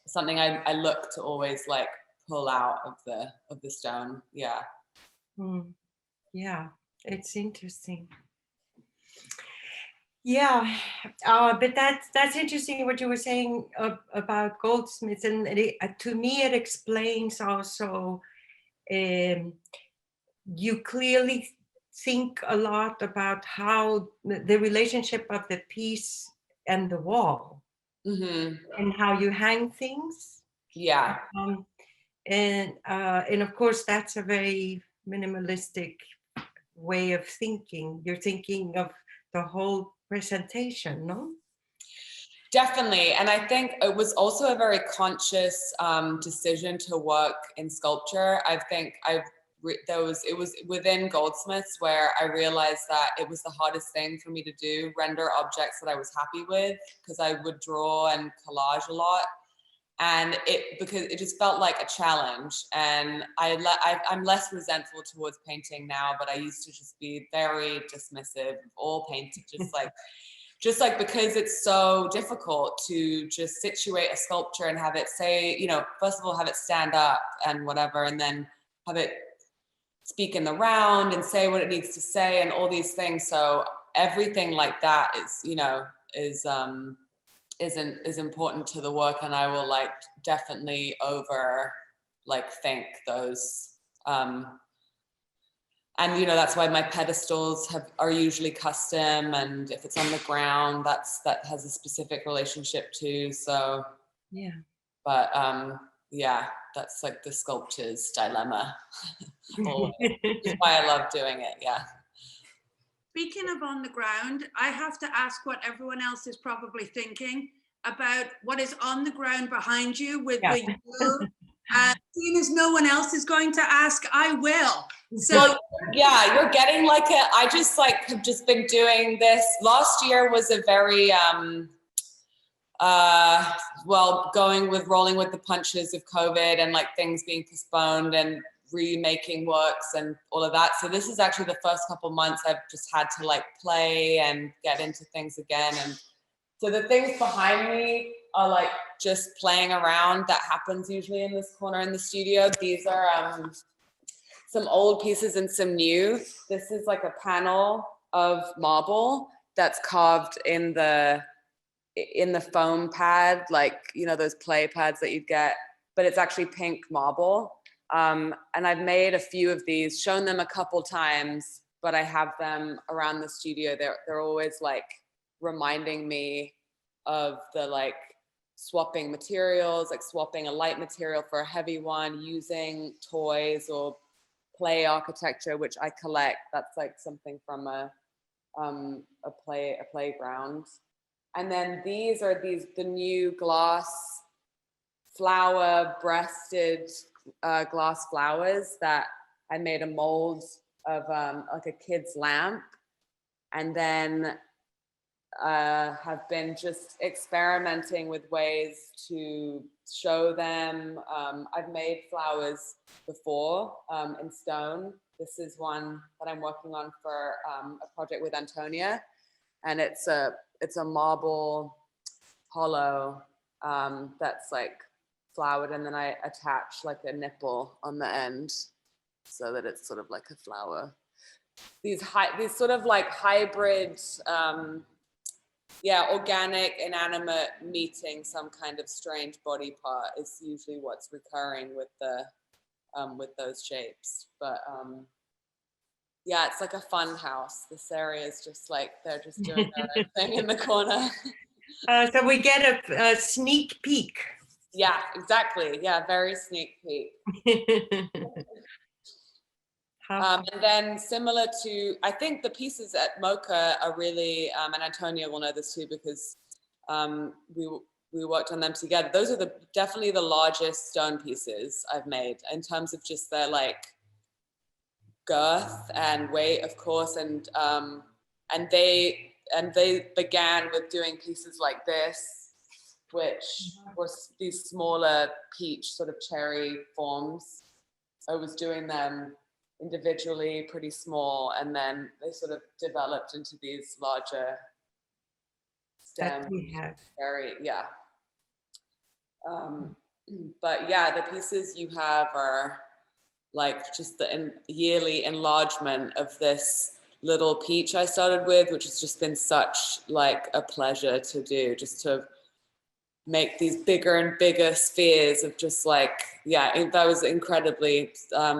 S7: something I look to always pull out of the stone. Yeah.
S2: Yeah, it's interesting. Yeah, but that's interesting what you were saying about goldsmiths, and to me it explains also. You clearly think a lot about how the relationship of the piece and the wall, and how you hang things.
S7: Yeah.
S2: And of course that's a very minimalistic way of thinking. You're thinking of the whole presentation, no?
S7: Definitely. And I think it was also a very conscious decision to work in sculpture. I think it was within Goldsmiths where I realized that it was the hardest thing for me to do, render objects that I was happy with, because I would draw and collage a lot. And because it just felt like a challenge, and I'm less resentful towards painting now, but I used to just be very dismissive of all painting, just like because it's so difficult to just situate a sculpture and have it say, you know, first of all, have it stand up and whatever, and then have it speak in the round and say what it needs to say and all these things. So everything like that is, you know, is important to the work, and I will like definitely think those. And you know, that's why my pedestals are usually custom, and if it's on the ground, that has a specific relationship too. So
S2: yeah.
S7: But yeah, that's like the sculptor's dilemma. That's why I love doing it. Yeah.
S1: Speaking of on the ground, I have to ask what everyone else is probably thinking about what is on the ground behind you with the yellow. Seeing as no one else is going to ask, I will. So
S7: well, yeah, you're getting like I just like have just been doing this. Last year was a very rolling with the punches of COVID and like things being postponed and remaking works and all of that. So this is actually the first couple months I've just had to like play and get into things again. And so the things behind me are like just playing around. That happens usually in this corner in the studio. These are some old pieces and some new. This is like a panel of marble that's carved in the foam pad, like, you know, those play pads that you'd get, but it's actually pink marble. And I've made a few of these, shown them a couple times, but I have them around the studio. They're always like reminding me of the like swapping materials, like swapping a light material for a heavy one, using toys or play architecture, which I collect. That's like something from a playground. And then these are the new glass flower breasted glass flowers that I made a mold of like a kid's lamp, and then have been just experimenting with ways to show them. I've made flowers before in stone. This is one that I'm working on for a project with Antonia, and it's a marble hollow that's like flowered, and then I attach like a nipple on the end so that it's sort of like a flower. These sort of like hybrid, organic, inanimate meeting some kind of strange body part is usually what's recurring with those shapes. But yeah, it's like a fun house. This area is just like they're just doing their own thing in the corner.
S2: So we get a sneak peek.
S7: Yeah, exactly. Yeah, very sneak peek. And then similar to, I think the pieces at MOCA are really, and Antonia will know this too because we worked on them together. Those are definitely the largest stone pieces I've made in terms of just their like girth and weight, of course, and they began with doing pieces like this, which were these smaller peach sort of cherry forms. I was doing them individually, pretty small, and then they sort of developed into these larger stems.
S2: That we have.
S7: Cherry, yeah. But yeah, the pieces you have are like just the yearly enlargement of this little peach I started with, which has just been such like a pleasure to do, just to make these bigger and bigger spheres of just like, that was incredibly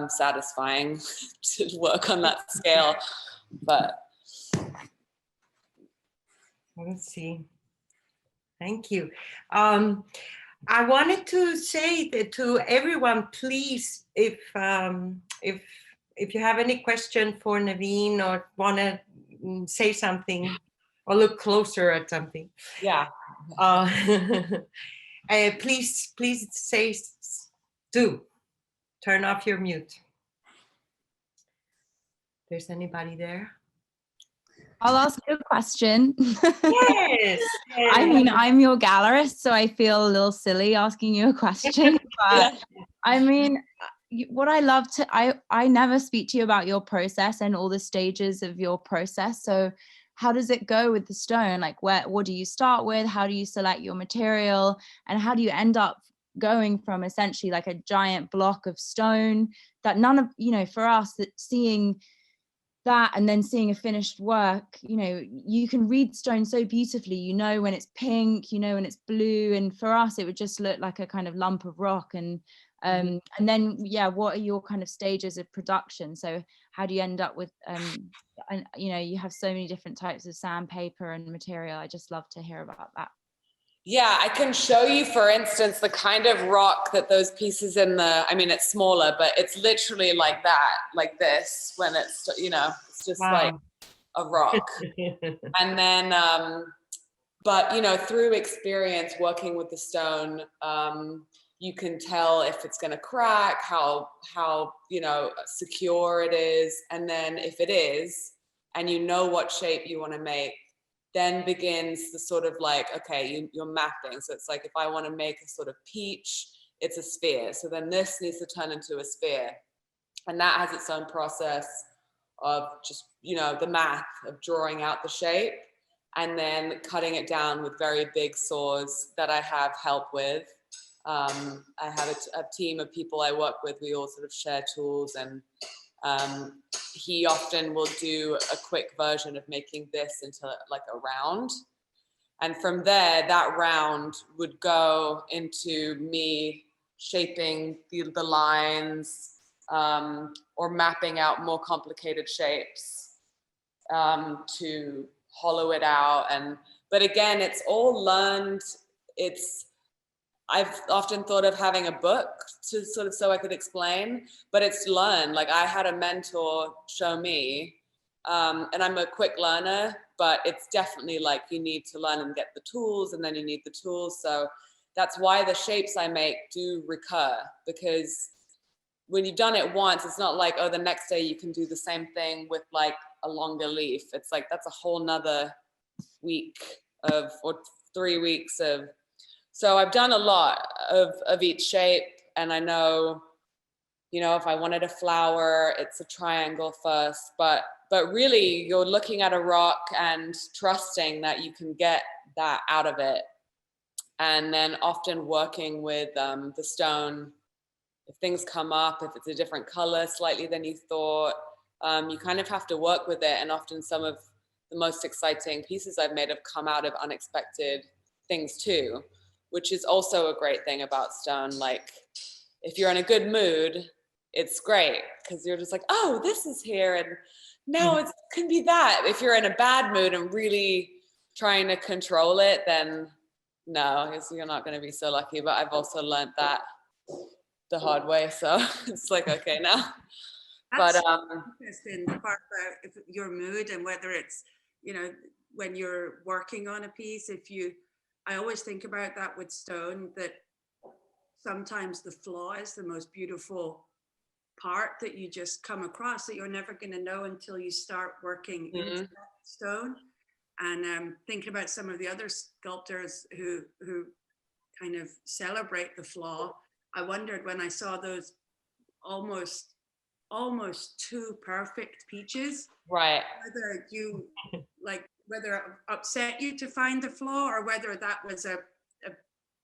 S7: satisfying to work on that scale. But
S2: let's see. Thank you. I wanted to say that to everyone, please, if you have any question for Nevine or want to say something or look closer at something, please say do. Turn off your mute. There's anybody there?
S8: I'll ask you a question.
S2: Yes.
S8: I mean, I'm your gallerist, so I feel a little silly asking you a question. But I mean, what I love to, I never speak to you about your process and all the stages of your process. So how does it go with the stone? Like, what do you start with? How do you select your material? And how do you end up going from essentially like a giant block of stone that none of, for us, that seeing that and then seeing a finished work, you can read stone so beautifully, when it's pink, when it's blue, and for us it would just look like a kind of lump of rock. And then what are your kind of stages of production? So how do you end up with and you have so many different types of sandpaper and material. I just love to hear about that.
S7: Yeah, I can show you, for instance, the kind of rock that those pieces it's smaller, but it's literally like that, like this, when it's, it's just like a rock. And then, but, through experience working with the stone, you can tell if it's going to crack, how, secure it is. And then if it is, and what shape you want to make, then begins the sort of like, okay, you're mapping. So it's like, if I want to make a sort of peach, it's a sphere. So then this needs to turn into a sphere. And that has its own process of just, the math of drawing out the shape and then cutting it down with very big saws that I have help with. I have a team of people I work with. We all sort of share tools, and he often will do a quick version of making this into like a round. And from there, that round would go into me shaping the lines or mapping out more complicated shapes to hollow it out. But again, it's all learned. I've often thought of having a book to sort of, so I could explain, but it's learned. Like I had a mentor show me, and I'm a quick learner, but it's definitely like you need to learn and get the tools, and then you need the tools. So that's why the shapes I make do recur, because when you've done it once, it's not like, oh, the next day you can do the same thing with like a longer leaf. It's like, that's a whole nother week or 3 weeks of. So I've done a lot of each shape, and I know, if I wanted a flower, it's a triangle first, but really you're looking at a rock and trusting that you can get that out of it. And then often working with the stone, if things come up, if it's a different color slightly than you thought, you kind of have to work with it. And often some of the most exciting pieces I've made have come out of unexpected things too, which is also a great thing about stone. Like if you're in a good mood, it's great because you're just like, oh, this is here, and now it can be that. If you're in a bad mood and really trying to control it, then no, you're not going to be so lucky. But I've also learned that the hard way, so it's like, okay, now.
S1: That's interesting, the part about your mood and whether it's, when you're working on a piece, I always think about that with stone, that sometimes the flaw is the most beautiful part that you just come across, that you're never going to know until you start working into that stone. And thinking about some of the other sculptors who kind of celebrate the flaw, I wondered when I saw those almost too perfect peaches,
S7: right,
S1: whether you whether it upset you to find the flaw, or whether that was a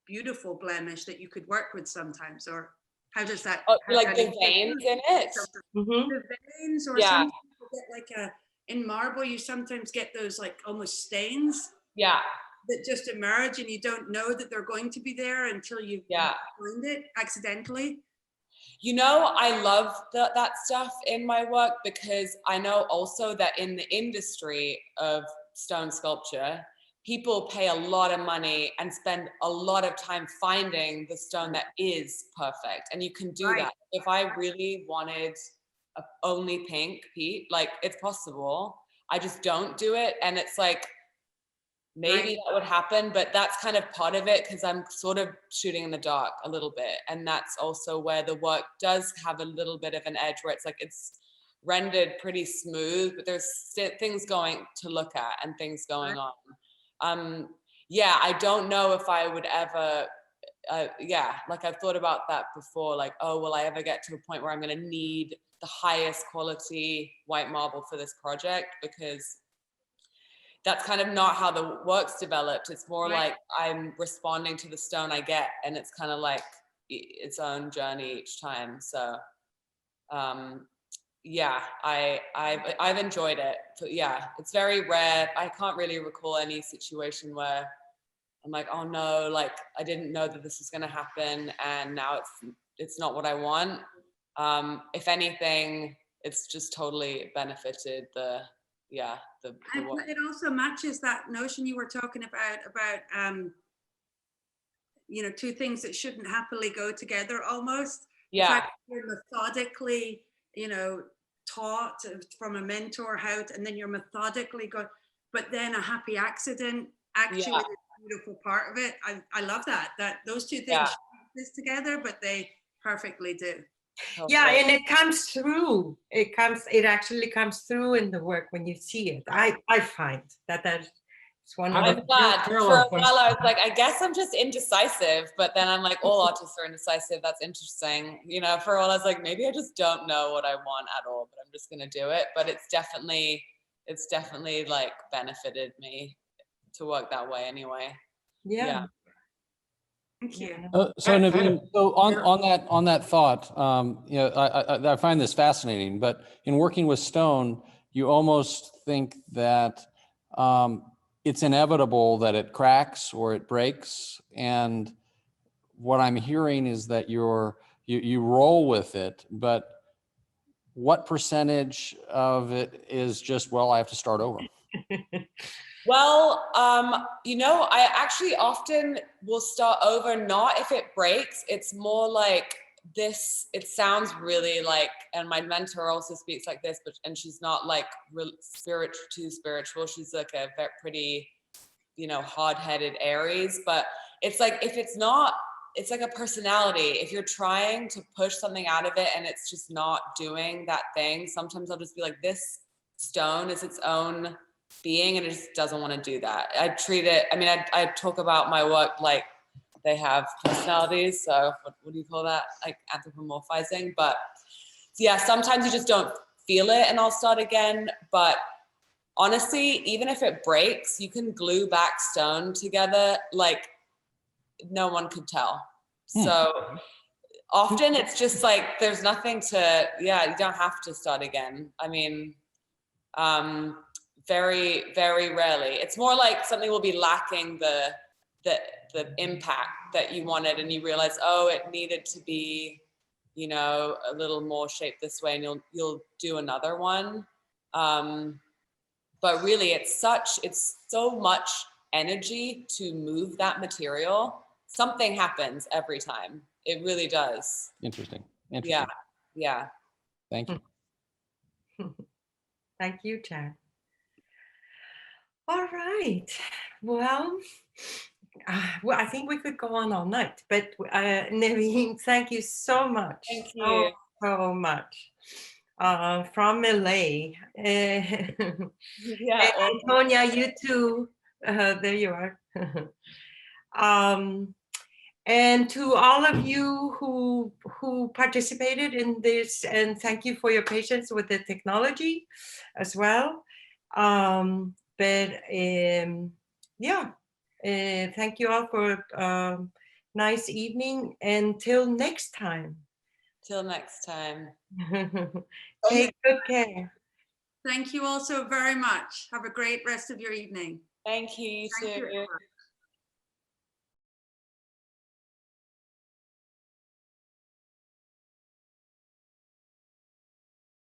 S1: beautiful blemish that you could work with sometimes, or how does that?
S7: Like the veins in it?
S1: The veins, or sometimes you get like in marble, you sometimes get those like almost stains.
S7: Yeah.
S1: That just emerge, and you don't know that they're going to be there until you find it accidentally.
S7: I love that stuff in my work, because I know also that in the industry of stone sculpture, people pay a lot of money and spend a lot of time finding the stone that is perfect. And you can do that. If I really wanted only pink peat, like it's possible. I just don't do it. And it's like, maybe that would happen, but that's kind of part of it, because I'm sort of shooting in the dark a little bit. And that's also where the work does have a little bit of an edge, where it's like, it's rendered pretty smooth, but there's still things going to look at and things going on. Yeah, I don't know if I would ever, yeah, like I've thought about that before, like, oh, will I ever get to a point where I'm going to need the highest quality white marble for this project? Because that's kind of not how the work's developed. It's more like I'm responding to the stone I get, and it's kind of like its own journey each time. So yeah, I've enjoyed it. But yeah, it's very rare. I can't really recall any situation where I'm like, oh no, like I didn't know that this was going to happen, and now it's not what I want. If anything, it's just totally benefited the work.
S1: It also matches that notion you were talking about you know, two things that shouldn't happily go together almost.
S7: Yeah.
S1: The fact that you're methodically, you know, taught from a mentor how to, and then you're methodically going, but then a happy accident actually is a beautiful part of it. I love that those two things exist together, but they perfectly do.
S2: Yeah, and it comes through. It actually comes through in the work when you see it. I find that's one of
S7: I'm glad. For a while I was like, I guess I'm just indecisive, but then I'm like, all artists are indecisive. That's interesting. You know, for a while I was like, maybe I just don't know what I want at all, but I'm just gonna do it. But it's definitely like benefited me to work that way anyway.
S2: Yeah.
S1: Thank you.
S9: So Nevine, so on that thought, you know, I find this fascinating. But in working with stone, you almost think that it's inevitable that it cracks or it breaks. And what I'm hearing is that you roll with it. But what percentage of it is just, well, I have to start over?
S7: Well, you know, I actually often will start over, not if it breaks. It's more like this, it sounds really like, and my mentor also speaks like this, and she's not like too spiritual. She's like a very pretty, you know, hard-headed Aries, but it's like, if it's not, it's like a personality. If you're trying to push something out of it and it's just not doing that thing, sometimes I'll just be like, this stone is its own being and it just doesn't want to do that. I treat it, I mean, I talk about my work like they have personalities. So what do you call that? Like anthropomorphizing. But yeah, sometimes you just don't feel it and I'll start again. But honestly, even if it breaks, you can glue back stone together like no one could tell. So often it's just like, there's nothing to, you don't have to start again. I mean, very, very rarely. It's more like something will be lacking the impact that you wanted, and you realize, oh, it needed to be, you know, a little more shaped this way, and you'll do another one. But really, it's so much energy to move that material. Something happens every time. It really does.
S9: Interesting.
S7: Yeah.
S9: Thank you.
S2: Thank you, Chad. All right. Well, I think we could go on all night, but Nevine, thank you so much.
S7: Thank you.
S2: So much. From LA.
S7: Yeah.
S2: And Antonia, you too. There you are. And to all of you who participated in this, and thank you for your patience with the technology as well. Thank you all for a nice evening. Until next time.
S7: Till next time.
S2: Take good care.
S1: Thank you all so very much. Have a great rest of your evening.
S7: Thank you, you too.